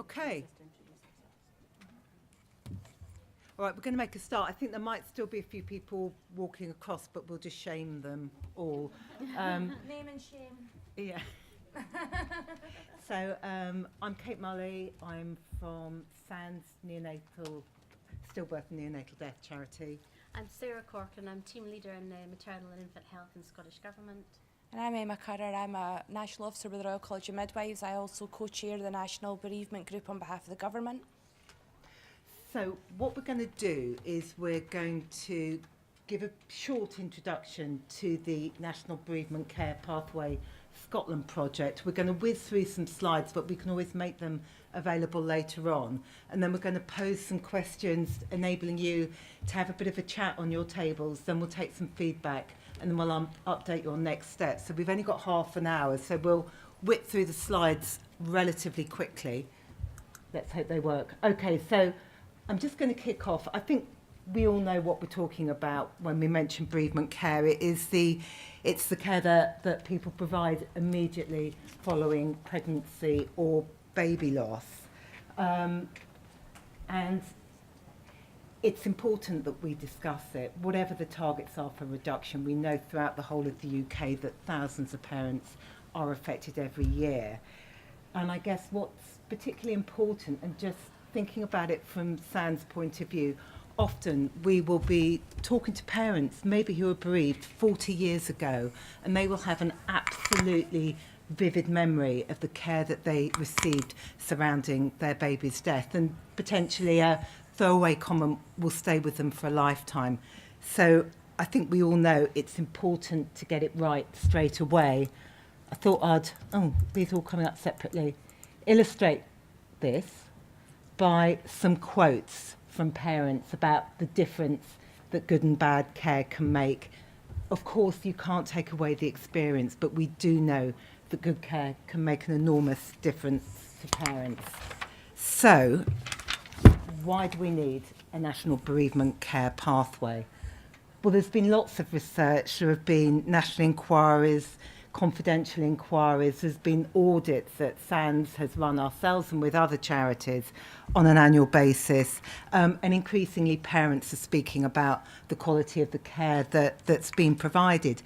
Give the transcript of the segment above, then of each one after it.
Okay. All right, we're going to make a start. I think there might still be a few people walking across, but we'll just shame them all. Name and shame. Yeah. So I'm Kate Mulley. I'm from SANS Neonatal, Stillbirth and Neonatal Death Charity. I'm Sarah Corkin. I'm team leader in maternal and infant health in Scottish Government. And I'm Emma Currer. I'm a National Officer with the Royal College of Midwives. I also co-chair the National Bereavement Group on behalf of the Government. So what we're going to do is we're going to give a short introduction to the National Bereavement Care Pathway Scotland project. We're going to whiz through some slides, but we can always make them available later on. And then we're going to pose some questions, enabling you to have a bit of a chat on your tables. Then we'll take some feedback, and then we'll update your next steps. So we've only got half an hour, so we'll whip through the slides relatively quickly. Let's hope they work. Okay, so I'm just going to kick off. I think we all know what we're talking about when we mention bereavement care. It's the care that people provide immediately following pregnancy or baby loss. And it's important that we discuss it. Whatever the targets are for reduction, we know throughout the whole of the UK that thousands of parents are affected every year. And I guess what's particularly important, and just thinking about it from SAN's point of view, often we will be talking to parents, maybe who were bereaved 40 years ago, and they will have an absolutely vivid memory of the care that they received surrounding their baby's death, and potentially a throwaway comment will stay with them for a lifetime. So I think we all know it's important to get it right straight away. I thought these are all coming up separately, illustrate this by some quotes from parents about the difference that good and bad care can make. Of course, you can't take away the experience, but we do know that good care can make an enormous difference to parents. So, why do we need a national bereavement care pathway? Well, there's been lots of research. There have been national inquiries, confidential inquiries. There's been audits that SANS has run ourselves and with other charities on an annual basis, and increasingly parents are speaking about the quality of the care that's been provided.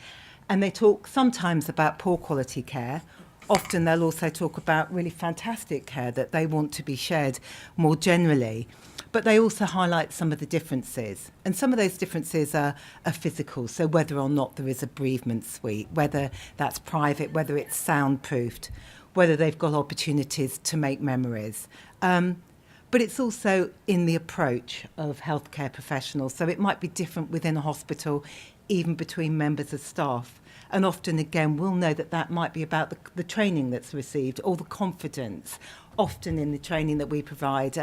And they talk sometimes about poor quality care. Often they'll also talk about really fantastic care that they want to be shared more generally. But they also highlight some of the differences. And some of those differences are physical, so whether or not there is a bereavement suite, whether that's private, whether it's soundproofed, whether they've got opportunities to make memories. But it's also in the approach of healthcare professionals. So it might be different within a hospital, even between members of staff. And often, again, we'll know that might be about the training that's received or the confidence. Often in the training that we provide,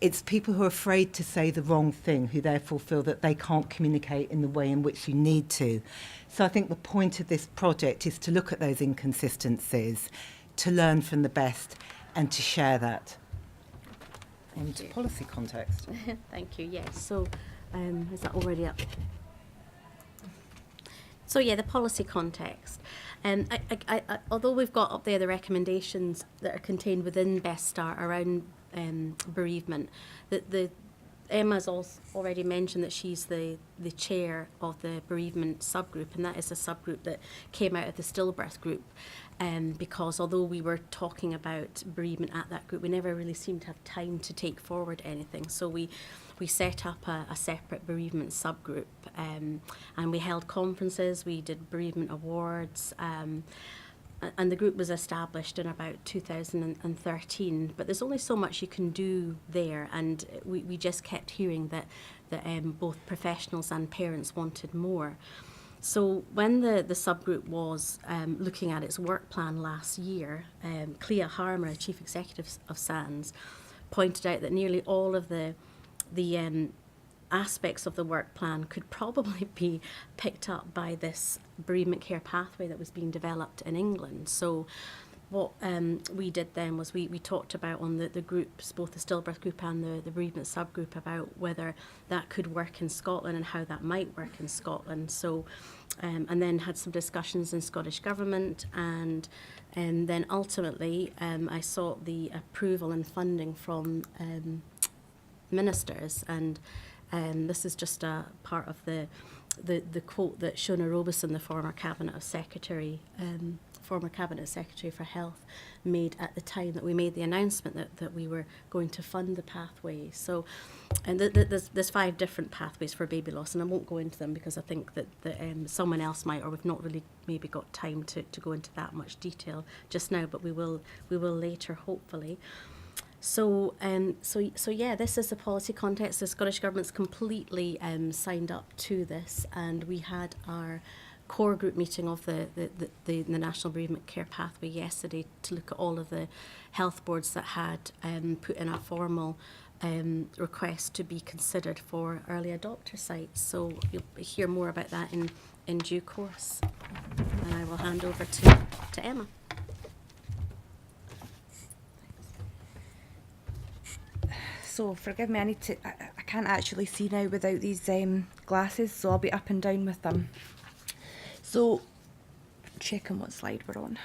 it's people who are afraid to say the wrong thing, who therefore feel that they can't communicate in the way in which you need to. So I think the point of this project is to look at those inconsistencies, to learn from the best, and to share that. Into policy context. Thank you. Yes. So, is that already up? So yeah, the policy context. Although we've got up there the recommendations that are contained within Best Start around bereavement, the Emma's also already mentioned that she's the chair of the bereavement subgroup, and that is a subgroup that came out of the stillbirth group. Because although we were talking about bereavement at that group, we never really seemed to have time to take forward anything. So we set up a separate bereavement subgroup, and we held conferences, we did bereavement awards, and the group was established in about 2013. But there's only so much you can do there, and we just kept hearing that both professionals and parents wanted more. So when the subgroup was looking at its work plan last year, Clea Harmer, Chief Executive of SANS, pointed out that nearly all of the aspects of the work plan could probably be picked up by this bereavement care pathway that was being developed in England. So what we did then was we talked about on the groups, both the stillbirth group and the bereavement subgroup, about whether that could work in Scotland and how that might work in Scotland. So, and then had some discussions in Scottish Government, and then ultimately I sought the approval and funding from ministers, and this is just a part of the quote that Shona Robeson, the former Cabinet Secretary for Health, made at the time that we made the announcement that we were going to fund the pathways. So, and there's 5 different pathways for baby loss, and I won't go into them because I think that someone else might, or we've not really maybe got time to go into that much detail just now, but we will later, hopefully. So yeah, this is the policy context. The Scottish Government's completely signed up to this, and we had our core group meeting of the National Bereavement Care Pathway yesterday to look at all of the health boards that had put in a formal request to be considered for early adopter sites. So you'll hear more about that in due course. And I will hand over to Emma. So forgive me, I can't actually see now without these glasses, so I'll be up and down with them. So, checking what slide we're on.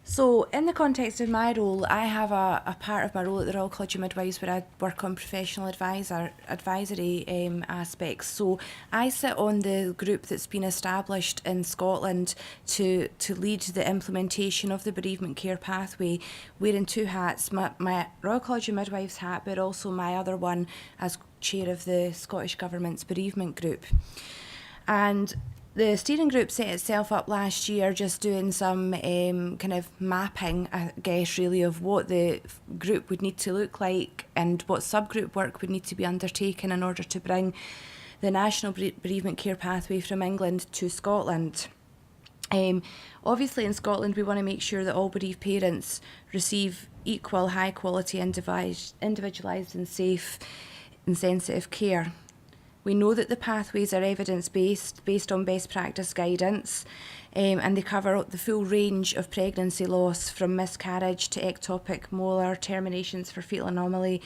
So, in the context of my role, I have a part of my role at the Royal College of Midwives where I work on professional advisory aspects. So, I sit on the group that's been established in Scotland to lead the implementation of the bereavement care pathway, wearing 2 hats, my Royal College of Midwives hat, but also my other one as chair of the Scottish Government's bereavement group. And the steering group set itself up last year just doing some kind of mapping, I guess, really, of what the group would need to look like and what subgroup work would need to be undertaken in order to bring the national bereavement care pathway from England to Scotland. Obviously in Scotland we want to make sure that all bereaved parents receive equal, high quality, individualised and safe and sensitive care. We know that the pathways are evidence-based, based on best practice guidance, and they cover the full range of pregnancy loss, from miscarriage to ectopic, molar, terminations for fetal anomaly,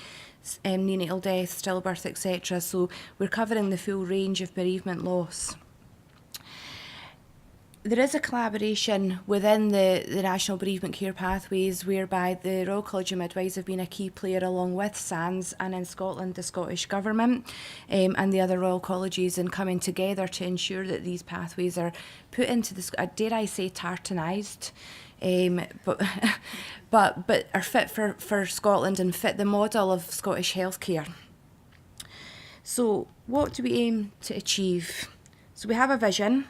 neonatal death, stillbirth, etc. So we're covering the full range of bereavement loss. There is a collaboration within the National Bereavement Care Pathways whereby the Royal College of Midwives have been a key player along with SANS, and in Scotland the Scottish Government and the other Royal Colleges, in coming together to ensure that these pathways are put into this, dare I say, tartanised, but are fit for Scotland and fit the model of Scottish healthcare. So what do we aim to achieve? So we have a vision.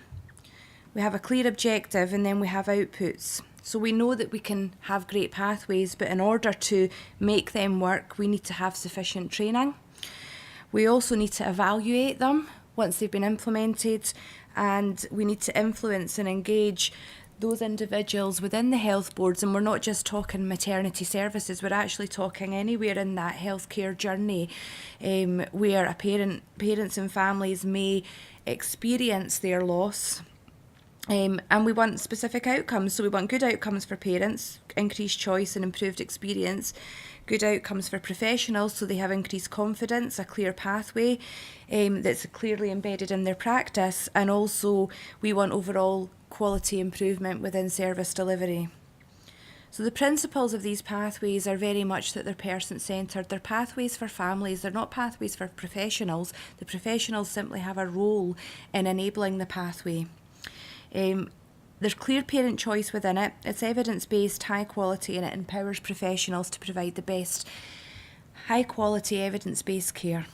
We have a clear objective, and then we have outputs. So we know that we can have great pathways, but in order to make them work, we need to have sufficient training. We also need to evaluate them once they've been implemented, and we need to influence and engage those individuals within the health boards. And we're not just talking maternity services, we're actually talking anywhere in that healthcare journey where parents and families may experience their loss. And we want specific outcomes. So we want good outcomes for parents, increased choice and improved experience, good outcomes for professionals so they have increased confidence, a clear pathway that's clearly embedded in their practice, and also we want overall quality improvement within service delivery. So the principles of these pathways are very much that they're person-centred. They're pathways for families, they're not pathways for professionals. The professionals simply have a role in enabling the pathway. There's clear parent choice within it, it's evidence-based, high quality, and it empowers professionals to provide the best high quality evidence-based care.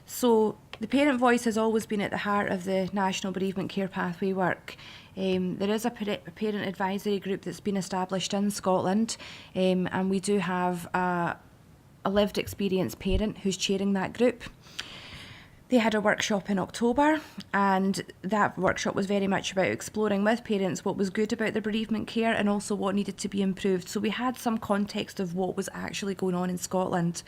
So the parent voice has always been at the heart of the National Bereavement Care Pathway work. There is a parent advisory group that's been established in Scotland, and we do have a lived experience parent who's chairing that group. They had a workshop in October, and that workshop was very much about exploring with parents what was good about their bereavement care and also what needed to be improved. So we had some context of what was actually going on in Scotland.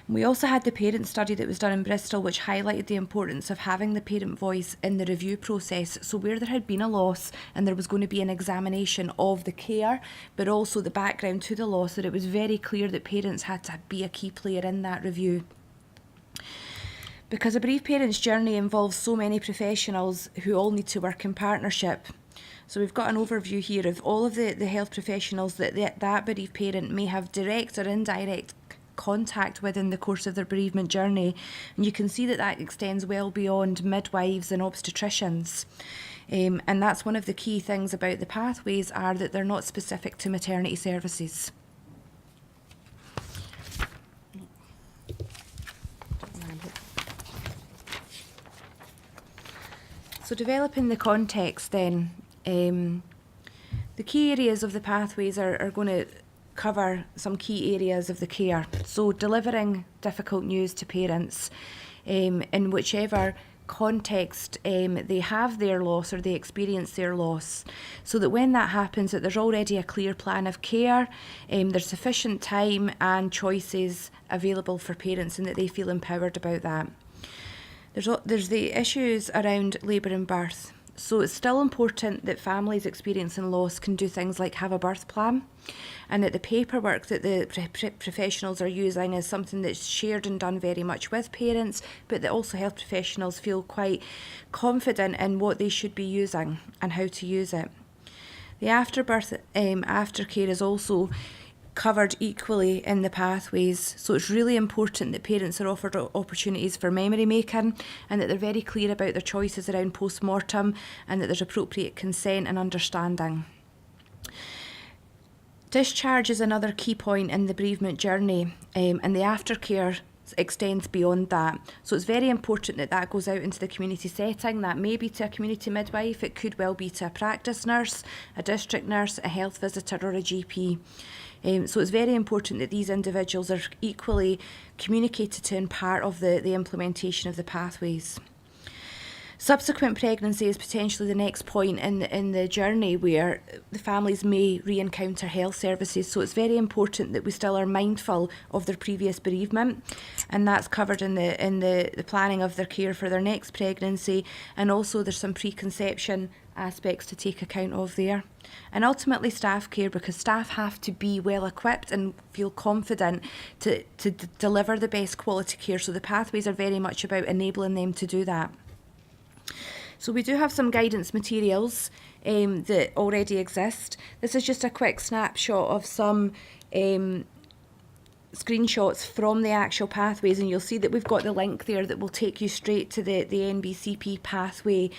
We also had the parent study that was done in Bristol, which highlighted the importance of having the parent voice in the review process. So where there had been a loss and there was going to be an examination of the care, but also the background to the loss, that it was very clear that parents had to be a key player in that review. Because a bereaved parent's journey involves so many professionals who all need to work in partnership. So we've got an overview here of all of the health professionals that that bereaved parent may have direct or indirect contact with in the course of their bereavement journey, and you can see that that extends well beyond midwives and obstetricians, and that's one of the key things about the pathways, are that they're not specific to maternity services. So developing the context then, the key areas of the pathways are going to cover some key areas of the care. So delivering difficult news to parents in whichever context they have their loss or they experience their loss, so that when that happens, that there's already a clear plan of care, there's sufficient time and choices available for parents, and that they feel empowered about that. There's the issues around labour and birth. So it's still important that families experiencing loss can do things like have a birth plan, and that the paperwork that the professionals are using is something that's shared and done very much with parents, but that also health professionals feel quite confident in what they should be using and how to use it. The afterbirth aftercare is also covered equally in the pathways, so it's really important that parents are offered opportunities for memory making, and that they're very clear about their choices around post-mortem, and that there's appropriate consent and understanding. Discharge is another key point in the bereavement journey, and the aftercare extends beyond that. So it's very important that that goes out into the community setting. That may be to a community midwife, it could well be to a practice nurse, a district nurse, a health visitor or a GP. So it's very important that these individuals are equally communicated to and part of the implementation of the pathways. Subsequent pregnancy is potentially the next point in the journey where the families may re-encounter health services, so it's very important that we still are mindful of their previous bereavement, and that's covered in the planning of their care for their next pregnancy, and also there's some preconception aspects to take account of there. And ultimately staff care, because staff have to be well equipped and feel confident to deliver the best quality care, so the pathways are very much about enabling them to do that. So we do have some guidance materials that already exist. This is just a quick snapshot of some screenshots from the actual pathways, and you'll see that we've got the link there that will take you straight to the NBCP pathway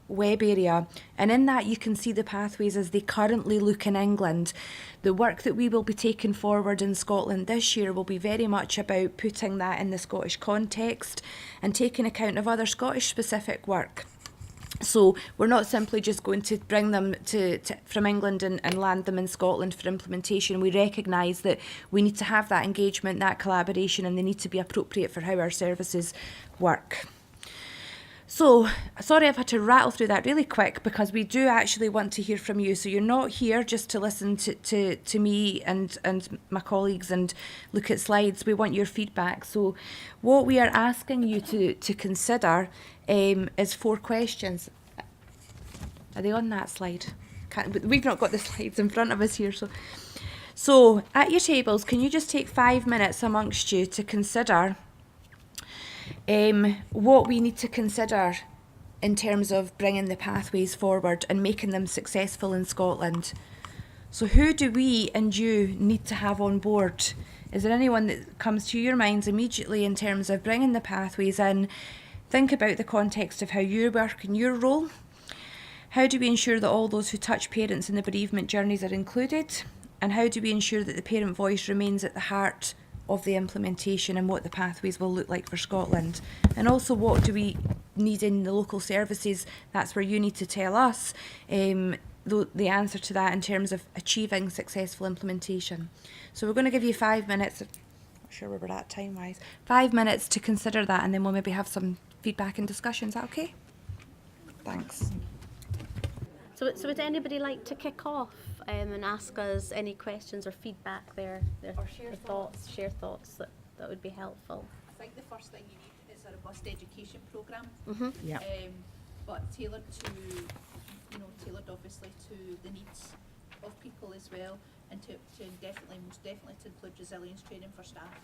web area, and in that you can see the pathways as they currently look in England. The work that we will be taking forward in Scotland this year will be very much about putting that in the Scottish context and taking account of other Scottish specific work. So we're not simply just going to bring them from England and land them in Scotland for implementation. We recognise that we need to have that engagement, that collaboration, and they need to be appropriate for how our services work. So, sorry I've had to rattle through that really quick, because we do actually want to hear from you. So you're not here just to listen to me and my colleagues and look at slides. We want your feedback. So what we are asking you to consider is 4 questions. Are they on that slide? We've not got the slides in front of us here. So at your tables, can you just take 5 minutes amongst you to consider what we need to consider in terms of bringing the pathways forward and making them successful in Scotland. So who do we and you need to have on board? Is there anyone that comes to your minds immediately in terms of bringing the pathways in? Think about the context of how you work and your role. How do we ensure that all those who touch parents in the bereavement journeys are included? And how do we ensure that the parent voice remains at the heart of the implementation and what the pathways will look like for Scotland? And also, what do we need in the local services? That's where you need to tell us the answer to that in terms of achieving successful implementation. So we're going to give you 5 minutes. I'm not sure where we're at time-wise. 5 minutes to consider that, and then we'll maybe have some feedback and discussion. Is that okay? Thanks. So would anybody like to kick off and ask us any questions or feedback there? Or share thoughts. Share thoughts that that would be helpful. I think the first thing you need is a robust education programme, Yeah. but tailored to, tailored obviously to the needs of people as well, and to most definitely to include resilience training for staff.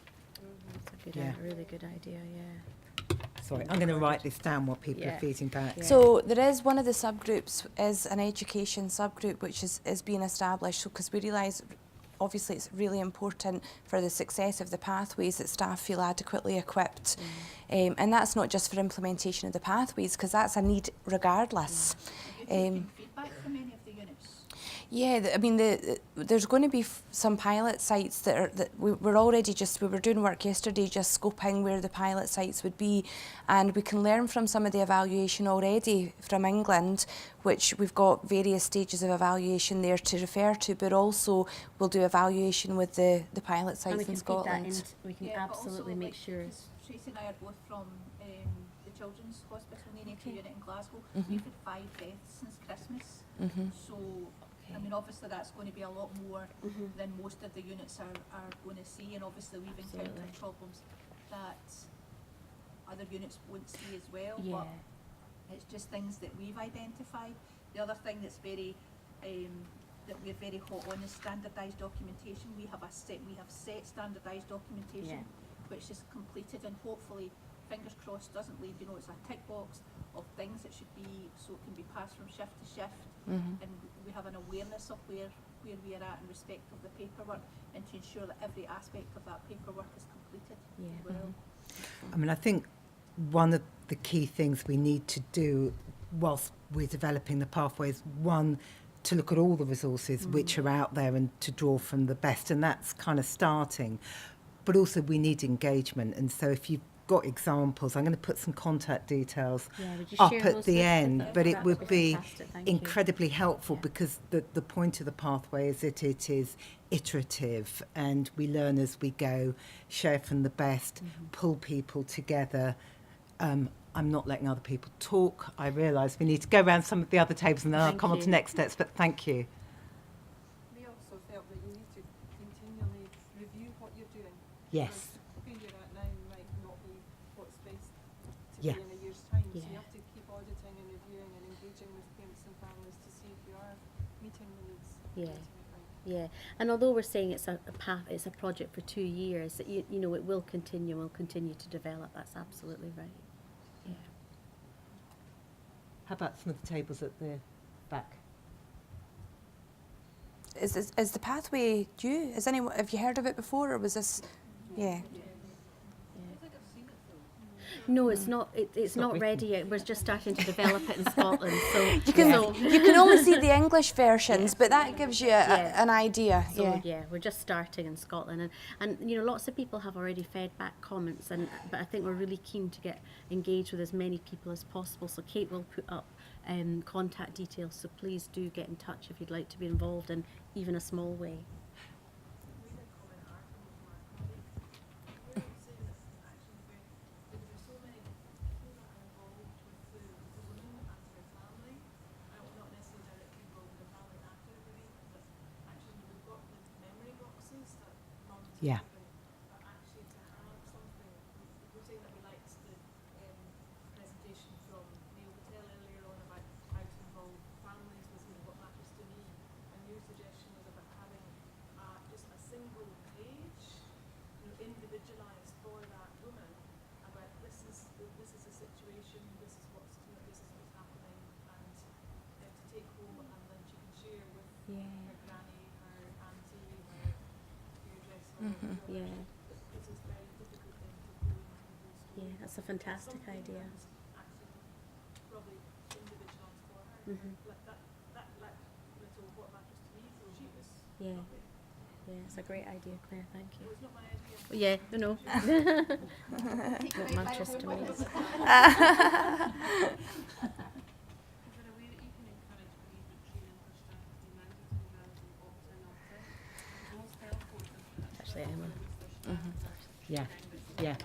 That's a good, Yeah. really good idea. Yeah. Sorry, I'm going to write this down while people Yeah. are feeding back. Yeah. So there is one of the subgroups is an education subgroup which is being established. So because we realise, obviously, it's really important for the success of the pathways that staff feel adequately equipped, and that's not just for implementation of the pathways, because that's a need regardless. Have you taken feedback from any of the units? Yeah, I mean, there's going to be some pilot sites that we're already we were doing work yesterday just scoping where the pilot sites would be, and we can learn from some of the evaluation already from England, which we've got various stages of evaluation there to refer to, but also we'll do evaluation with the pilot And sites we in can feed Scotland. that in. We can Yeah, but also, absolutely make like, sure. 'cause Tracy and I are both from the Children's Hospital neonatal unit in Glasgow. Mhm. We've had 5 deaths since Christmas. Mhm. So, I mean, obviously that's going to be a lot more than most of the units are going to see, and obviously we've encountered Absolutely. problems that other units won't see as well. Yeah. But it's just things that we've identified. The other thing that's very that we're very hot on is standardised documentation. We have set standardised documentation, which is completed, and hopefully, fingers crossed, doesn't leave. It's a tick box of things that should be, so it can be passed from shift to shift, and we have an awareness of where we are at in respect of the paperwork, and to ensure that every aspect of that paperwork is completed as well. I mean, I think one of the key things we need to do whilst we're developing the pathways, one, to look at all the resources which are out there and to draw from the best, and that's kind of starting. But also we need engagement, and so if you've got examples, I'm going to put some contact details Yeah, would you up share at those the with end, us? but it That would be fantastic, thank you. incredibly helpful Yeah. because the point of the pathway is that it is iterative and we learn as we go, share from the best, pull people together. I'm not letting other people talk. I realise we need to go around some of the other tables and then I'll Thank come on to you. next steps, but thank you. We also felt that you need to continually review what you're doing. Yes. Because where you're at now might not be what's best to Yeah. be in a year's time. So Yeah. you have to keep auditing and reviewing and engaging with parents and families to see if you are meeting the needs. Yeah. ultimately. Yeah, and although we're saying it's a path, it's a project for 2 years, that you know it will continue, will continue to develop. That's absolutely right. Yeah. How about some of the tables at the back? Is the pathway due? Have you heard of it before, or was this? Yeah. No, it's not. It's not written. ready yet. We're just starting to develop it in Scotland. So You can only see the English versions, but that gives you an idea. So we're just starting in Scotland, and lots of people have already fed back comments, but I think we're really keen to get engaged with as many people as possible. So Kate will put up contact details. So please do get in touch if you'd like to be involved in even a small way. Yeah. Actually, to have something, we're saying that we liked the presentation from Neil Patel earlier on about how to involve families with what matters to me, and your suggestion was about having just a single page, individualised for that woman, about this is a situation, this is what's happening, and then to take home, and then she can share with her granny, her auntie, her hairdresser. Yeah. It's a very difficult thing to go into the story. Yeah, that's a fantastic idea. Actually, probably individualised for her. Like that little what matters to me for she was. Yeah. Yeah, it's a great idea, Claire. Thank you. It's not my idea. Yeah, no. What matters to me. Is there a way that you can encourage bereavement training for staff to be mandatory rather than opt-in, opt-in? Most health boards Actually, Emma. Yeah. Yeah.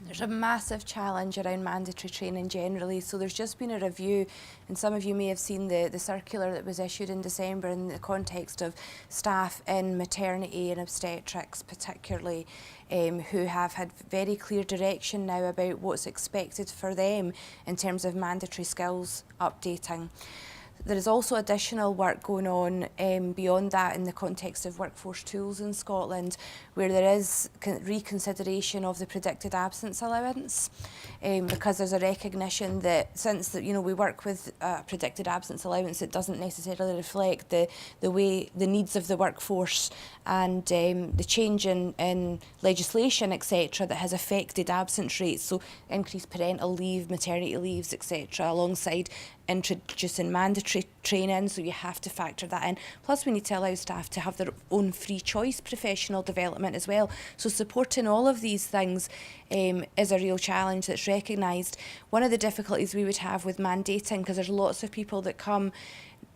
There's a massive challenge around mandatory training generally. So there's just been a review, and some of you may have seen the circular that was issued in December in the context of staff in maternity and obstetrics particularly, who have had very clear direction now about what's expected for them in terms of mandatory skills updating. There is also additional work going on beyond that in the context of workforce tools in Scotland, where there is reconsideration of the predicted absence allowance, because there's a recognition that since we work with predicted absence allowance, it doesn't necessarily reflect the needs of the workforce, and the change in legislation, etc., that has affected absence rates, so increased parental leave, maternity leaves, etc., alongside introducing mandatory training, so you have to factor that in. Plus we need to allow staff to have their own free choice professional development as well. So supporting all of these things is a real challenge that's recognised. One of the difficulties we would have with mandating, because there's lots of people that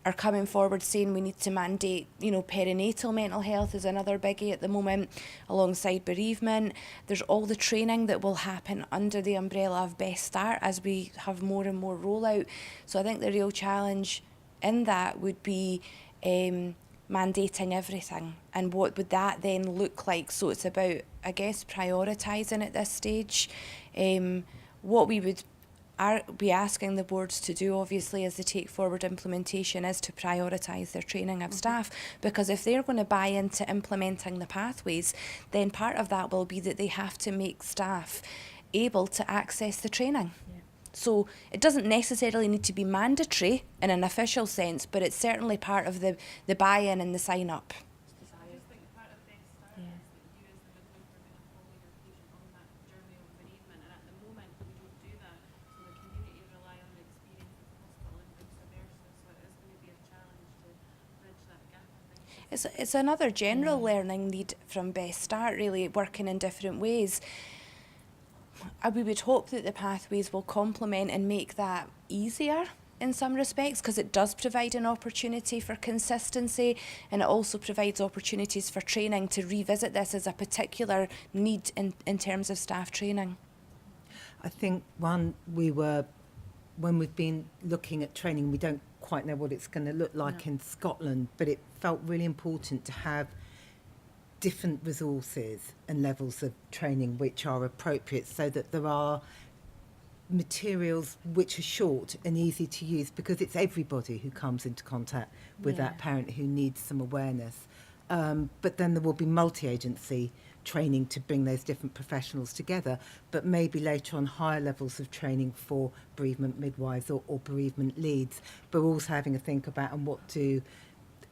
are coming forward saying we need to mandate, perinatal mental health is another biggie at the moment, alongside bereavement. There's all the training that will happen under the umbrella of Best Start as we have more and more rollout. So I think the real challenge in that would be mandating everything, and what would that then look like. So it's about, I guess, prioritising at this stage. What we would be asking the boards to do, obviously, as they take forward implementation, is to prioritise their training of staff, because if they're going to buy into implementing the pathways, then part of that will be that they have to make staff able to access the training. So it doesn't necessarily need to be mandatory in an official sense, but it's certainly part of the buy-in and the sign-up. I just think part of Best Start is that you as the midwife are going to follow your patient on that journey of bereavement, and at the moment we don't do that, so the community rely on the experience of the hospital and vice versa, so it is going to be a challenge to bridge that gap, I think. It's another general learning need from Best Start, really, working in different ways. We would hope that the pathways will complement and make that easier in some respects, because it does provide an opportunity for consistency, and it also provides opportunities for training to revisit this as a particular need in terms of staff training. I think when we've been looking at training, we don't quite know what it's going to look like in Scotland, but it felt really important to have different resources and levels of training which are appropriate, so that there are materials which are short and easy to use, because it's everybody who comes into contact with that parent who needs some awareness. But then there will be multi-agency training to bring those different professionals together, but maybe later on higher levels of training for bereavement midwives or bereavement leads, but also having a think about and what do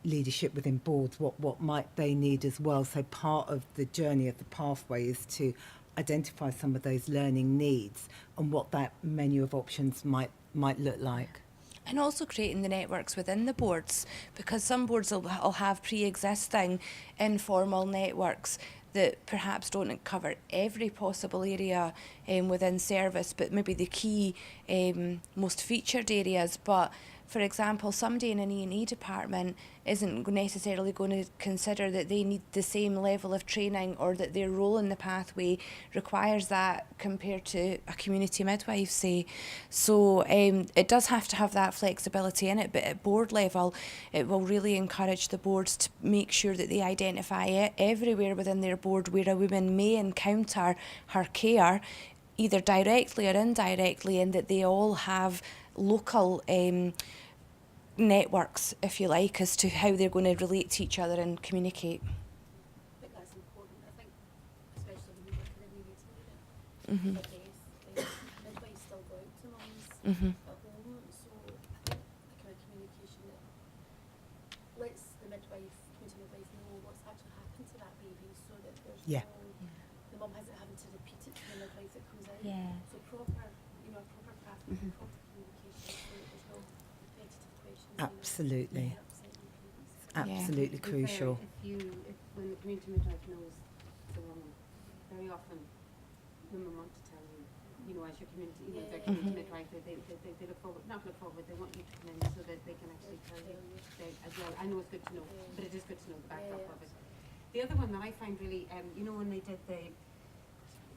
leadership within boards, what might they need as well. So part of the journey of the pathway is to identify some of those learning needs and what that menu of options might look like. And also creating the networks within the boards, because some boards will have pre-existing informal networks that perhaps don't cover every possible area within service, but maybe the key most featured areas. But for example, somebody in an E&E department isn't necessarily going to consider that they need the same level of training, or that their role in the pathway requires that compared to a community midwife, say. So it does have to have that flexibility in it, but at board level, it will really encourage the boards to make sure that they identify everywhere within their board where a woman may encounter her care, either directly or indirectly, and that they all have local networks, if you like, as to how they're going to relate to each other and communicate. I think that's important. I think, especially when you work in a neonatal Mm-hmm. unit, I guess, midwives still go out to mums Mm-hmm. at home, so I think the kind of communication that lets the community midwife know what's actually happened to that baby, so that there's the mum isn't having to repeat it to the midwife that comes out. So proper pathway, proper communication, so that there's no repetitive questions. Absolutely. Absolutely. Absolutely crucial. When the community midwife knows the woman, very often women want to tell you, as your community, their community midwife, they look forward, they want you to come in so that they can actually tell you as well. I know it's good to know, but it is good to know the backdrop of it. The other one that I find really, when they did I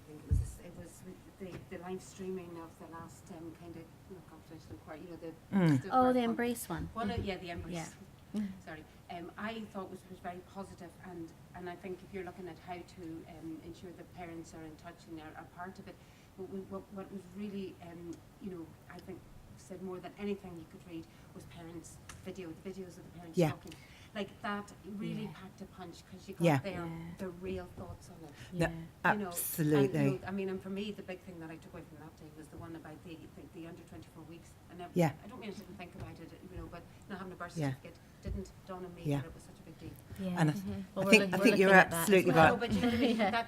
think it was it was the live streaming of the last kind of confidential inquiry, you know, the Oh, work the on- Embrace one. the Embrace. Yeah. Sorry. I thought was very positive, and I think if you're looking at how to ensure that parents are in touch and are part of it, what was really, you know, I think said more than anything you could read was parents' the videos of the parents Yeah. talking. Like that really Yeah. packed a punch because you got Yeah. the real thoughts on it. No, Yeah. You know, absolutely. And, you know, I mean, and for me, the big thing that I took away from that day was the one about the under 24 weeks. And Yeah. I don't mean I didn't think about it, you know, but not having a birth Yeah. certificate didn't dawn on me Yeah. that it was such a big deal. Yeah. And Well, I we're think looking you're at that as absolutely well. right. No, but you know what I mean? Yeah.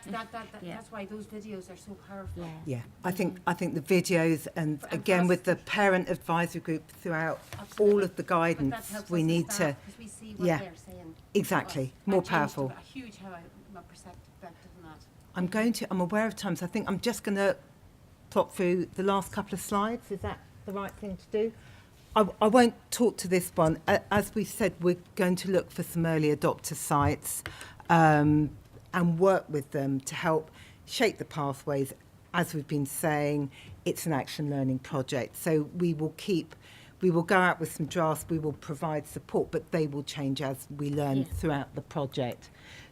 Yeah. That's why those videos are so powerful. Yeah. Yeah, I think the videos and And again with the positive. parent advisory group throughout Absolutely. all of the But guidance, that helps we us as need to staff, 'cause we see what yeah, they're saying. exactly, to us. more And changed powerful. A huge my perspective on that. I'm aware of times. I think I'm just going to plot through the last couple of slides. Is that the right thing to do? I won't talk to this one. As we said, we're going to look for some early adopter sites and work with them to help shape the pathways. As we've been saying, it's an action learning project. So we will go out with some drafts, we will provide support, but they will change as we learn Yeah. throughout the project.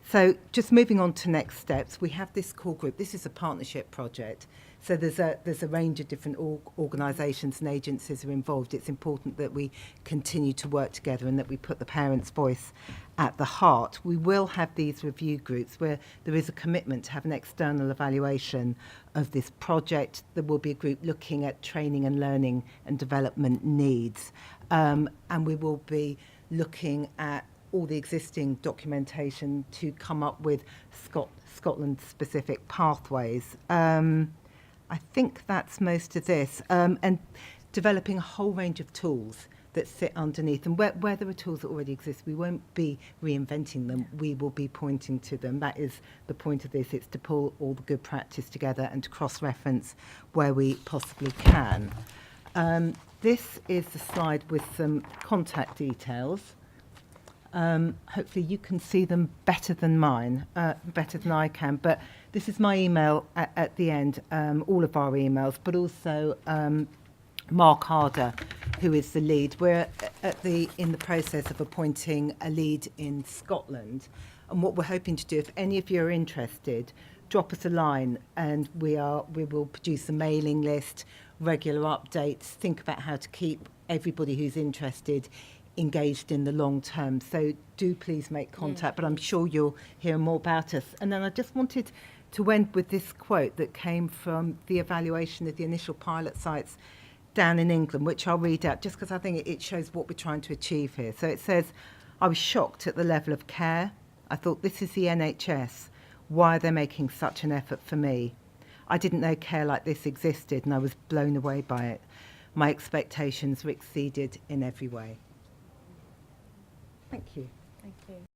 So just moving on to next steps, we have this core group. This is a partnership project. So there's a range of different organisations and agencies are involved. It's important that we continue to work together and that we put the parents' voice at the heart. We will have these review groups where there is a commitment to have an external evaluation of this project. There will be a group looking at training and learning and development needs. And we will be looking at all the existing documentation to come up with Scotland-specific pathways. I think that's most of this. And developing a whole range of tools that sit underneath. And where there are tools that already exist, we won't be reinventing them. We will be pointing to them. That is the point of this. It's to pull all the good practice together and to cross-reference where we possibly can. This is the slide with some contact details. Hopefully you can see them better than mine, better than I can. But this is my email at the end, all of our emails, but also Mark Harder, who is the lead. We're in the process of appointing a lead in Scotland. And what we're hoping to do, if any of you are interested, drop us a line and we will produce a mailing list, regular updates, think about how to keep everybody who's interested engaged in the long term. So do please make contact, but I'm sure you'll hear more about us. And then I just wanted to end with this quote that came from the evaluation of the initial pilot sites down in England, which I'll read out just because I think it shows what we're trying to achieve here. So it says, "I was shocked at the level of care. I thought, this is the NHS. Why are they making such an effort for me? I didn't know care like this existed and I was blown away by it. My expectations were exceeded in every way." Thank you. Thank you.